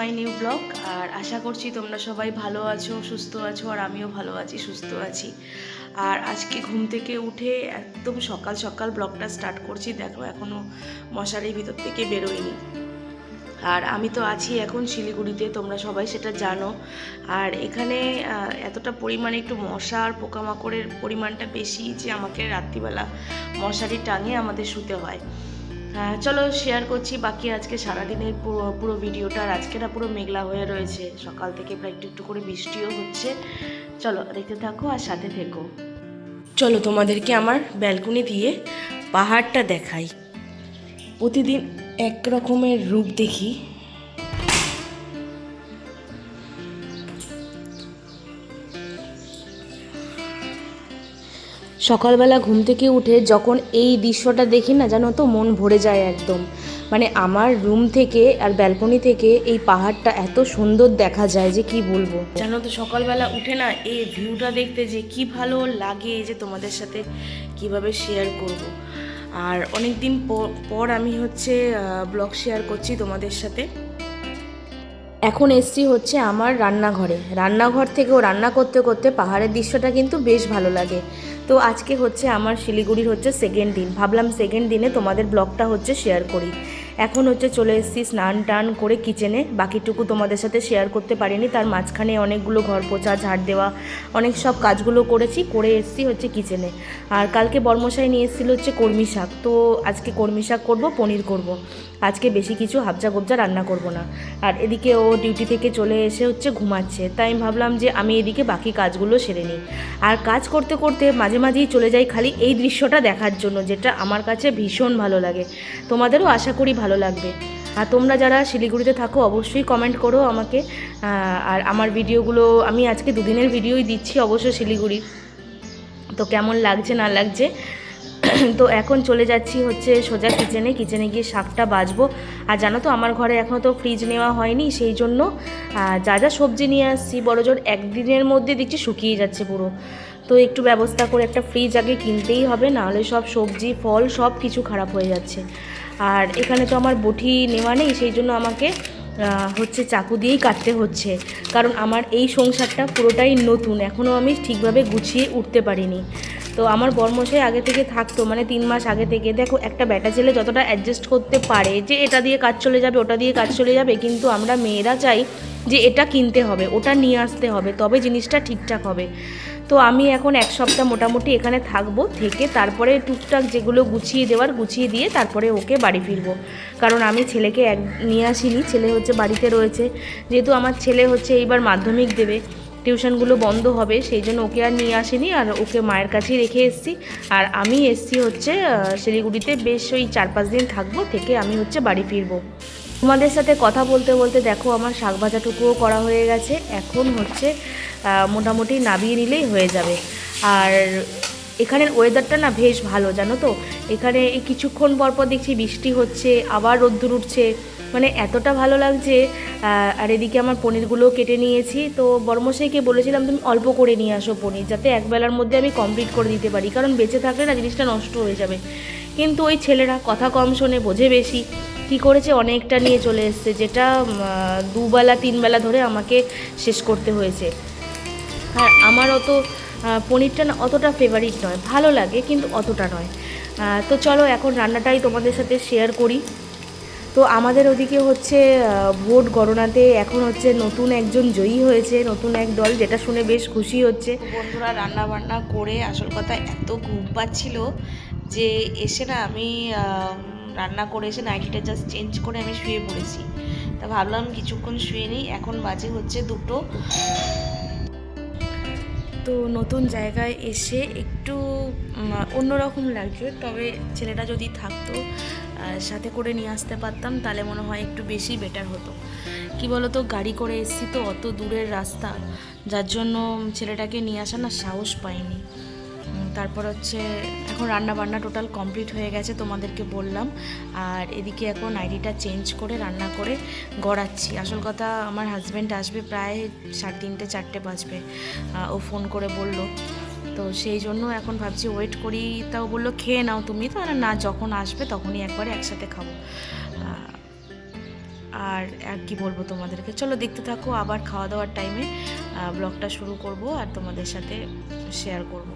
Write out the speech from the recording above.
My new blog. আর আশা করছি তোমরা সবাই ভালো আছো, সুস্থ আছো, আর আমিও ভালো আছি, সুস্থ আছি। আর আজকে ঘুম থেকে উঠে একদম সকাল সকাল ব্লগটা স্টার্ট করছি। দেখো এখনও মশারির ভিতর থেকে বেরোয়নি। আর আমি তো আছি এখন শিলিগুড়িতে, তোমরা সবাই সেটা জানো। আর এখানে এতটা পরিমাণে একটু মশা আর পোকামাকড়ের পরিমাণটা বেশি যে আমাকে রাত্রিবেলা মশারি টাঙিয়ে আমাদের শুতে হয়। চলো শেয়ার করছি বাকি আজকে সারাদিনের পুরো ভিডিওটা। আর আজকে না পুরো মেঘলা হয়ে রয়েছে, সকাল থেকে প্রায় একটু একটু করে বৃষ্টিও হচ্ছে। চলো দেখতে থাকো আর সাথে থেকো। চলো তোমাদেরকে আমার ব্যালকনি দিয়ে পাহাড়টা দেখাই। প্রতিদিন এক রকমের রূপ দেখি। সকালবেলা ঘুম থেকে উঠে যখন এই দৃশ্যটা দেখি না, জানো তো মন ভরে যায় একদম। মানে আমার রুম থেকে আর ব্যালকনি থেকে এই পাহাড়টা এত সুন্দর দেখা যায় যে কি বলবো। জানো তো সকালবেলা উঠে না এই ভিউটা দেখতে যে কি ভালো লাগে, যে তোমাদের সাথে কিভাবে শেয়ার করব। আর অনেক দিন পর আমি হচ্ছে ব্লগ শেয়ার করছি তোমাদের সাথে। এখন এসছি হচ্ছে আমার রান্নাঘর থেকেও রান্না করতে করতে পাহাড়ের দৃশ্যটা কিন্তু বেশ ভালো লাগে। তো আজকে হচ্ছে আমার শিলিগুড়ির হচ্ছে সেকেন্ড দিন, ভাবলাম সেকেন্ড দিনে তোমাদের ব্লগটা হচ্ছে শেয়ার করি। এখন হচ্ছে চলে এসেছি স্নান টান করে কিচেনে, বাকিটুকু তোমাদের সাথে শেয়ার করতে পারিনি। তার মাঝখানে অনেকগুলো ঘর পোছা, ঝাড় দেওয়া, অনেক সব কাজগুলো করে এসেছি হচ্ছে কিচেনে। আর কালকে বর্মশাই নিয়ে এসেছিলো হচ্ছে কলমি শাক, তো আজকে কলমি শাক করবো, পনির করব। আজকে বেশি কিছু হাবজা গোবজা রান্না করব না। আর এদিকে ও ডিউটি থেকে চলে এসে হচ্ছে ঘুমাচ্ছে, তাই আমি ভাবলাম যে আমি এদিকে বাকি কাজগুলো সেরে নিই। আর কাজ করতে করতে মাঝে মাঝেই চলে যাই খালি এই দৃশ্যটা দেখার জন্য, যেটা আমার কাছে ভীষণ ভালো লাগে। তোমাদেরও আশা করি ভালো লাগবে। আর তোমরা যারা শিলিগুড়িতে থাকো অবশ্যই কমেন্ট করো আমাকে। আর আমার ভিডিওগুলো আমি আজকে দুদিনের ভিডিওই দিচ্ছি অবশ্য শিলিগুড়ির, তো কেমন লাগছে না লাগছে। তো এখন চলে যাচ্ছি হচ্ছে সোজা কিচেনে গিয়ে শাকটা বাজবো। আর জানো তো আমার ঘরে এখনও তো ফ্রিজ নেওয়া হয়নি, সেই জন্য যা যা সবজি নিয়ে আসছি বড়জোর একদিনের মধ্যে দেখছি শুকিয়ে যাচ্ছে পুরো। তো একটু ব্যবস্থা করে একটা ফ্রিজ আগে কিনতেই হবে, নাহলে সব সবজি ফল সব কিছু খারাপ হয়ে যাচ্ছে। আর এখানে তো আমার বটি নেওয়া নেই, সেই জন্য আমাকে হচ্ছে চাকু দিয়েই কাটতে হচ্ছে, কারণ আমার এই সংসারটা পুরোটাই নতুন, এখনও আমি ঠিকভাবে গুছিয়ে উঠতে পারিনি। তো আমার বর্মশাই আগে থেকে থাকতো, মানে 3 মাস আগে থেকে। দেখো একটা ব্যাটা ছেলে যতটা অ্যাডজাস্ট করতে পারে যে এটা দিয়ে কাজ চলে যাবে, ওটা দিয়ে কাজ চলে যাবে, কিন্তু আমরা মেয়েরা চাই যে এটা কিনতে হবে, ওটা নিয়ে আসতে হবে, তবে জিনিসটা ঠিকঠাক হবে। তো আমি এখন 1 সপ্তাহ মোটামুটি এখানে থাকবো, থেকে তারপরে টুকটাক যেগুলো গুছিয়ে দিয়ে তারপরে ওকে বাড়ি ফিরবো। কারণ আমি ছেলেকে নিয়ে আসিনি, ছেলে হচ্ছে বাড়িতে রয়েছে। যেহেতু আমার ছেলে হচ্ছে এইবার মাধ্যমিক দেবে, টিউশনগুলো বন্ধ হবে, সেই জন্য ওকে আর নিয়ে আসিনি, আর ওকে মায়ের কাছেই রেখে এসেছি। আর আমি এসেছি হচ্ছে শিলিগুড়িতে, বেশ ওই 4-5 দিন থাকবো, থেকে আমি হচ্ছে বাড়ি ফিরবো। তোমাদের সাথে কথা বলতে বলতে দেখো আমার শাক ভাজাটুকুও করা হয়ে গেছে। এখন হচ্ছে মোটামুটি নামিয়ে নিলেই হয়ে যাবে। আর এখানের ওয়েদারটা না বেশ ভালো, জানো তো। এখানে এই কিছুক্ষণ পরপর দেখছি বৃষ্টি হচ্ছে, আবার রোদ্দুর উঠছে, মানে এতটা ভালো লাগছে। আর এদিকে আমার পনিরগুলোও কেটে নিয়েছি। তো বড়মশাইকে বলেছিলাম তুমি অল্প করে নিয়ে আসো পনির, যাতে একবেলার মধ্যে আমি কমপ্লিট করে দিতে পারি, কারণ বেঁচে থাকলে না জিনিসটা নষ্ট হয়ে যাবে। কিন্তু ওই ছেলেরা কথা কম শোনে, বোঝে বেশি, কী করেছে অনেকটা নিয়ে চলে এসছে, যেটা 2-3 বেলা ধরে আমাকে শেষ করতে হয়েছে। আর আমার অত পনিরটা না অতটা ফেভারিট নয়, ভালো লাগে কিন্তু অতটা নয়। তো চলো এখন রান্নাটাই তোমাদের সাথে শেয়ার করি। তো আমাদের ওদিকে হচ্ছে ভোট গণনাতে এখন হচ্ছে নতুন একজন জয়ী হয়েছে, নতুন এক দল, যেটা শুনে বেশ খুশি হচ্ছে। বন্ধুরা রান্না বান্না করে আসল কথা এত ঘুম পাচ্ছিল যে এসে না আমি রান্না করে এসে নাইটিটা জাস্ট চেঞ্জ করে আমি শুয়ে পড়েছি। তা ভাবলাম কিছুক্ষণ শুয়ে নিই। এখন বাজে হচ্ছে 2টো। তো নতুন জায়গায় এসে একটু অন্যরকম লাগছে, তবে ছেলেটা যদি থাকতো সাথে করে নিয়ে আসতে পারতাম তাহলে মনে হয় একটু বেশি বেটার হতো। কি বলো তো, গাড়ি করে এসেছি তো, অত দূরের রাস্তা, যার জন্য ছেলেটাকে নিয়ে আসা না সাহস পাইনি। তারপর হচ্ছে এখন রান্না বান্না টোটাল কমপ্লিট হয়ে গেছে, তোমাদেরকে বললাম। আর এদিকে এখন নাইটিটা চেঞ্জ করে রান্না করে গড়াচ্ছি। আসল কথা আমার হাজব্যান্ড আসবে প্রায় 3:30-4টে বাজবে, ও ফোন করে বলল। তো সেই জন্য এখন ভাবছি ওয়েট করি। তাও বললো খেয়ে নাও তুমি, তো না, যখন আসবে তখনই একবারে একসাথে খাবো। আর আর কি বলবো তোমাদেরকে, চলো দেখতে থাকো। আবার খাওয়া দাওয়ার টাইমে ব্লগটা শুরু করব আর তোমাদের সাথে শেয়ার করব।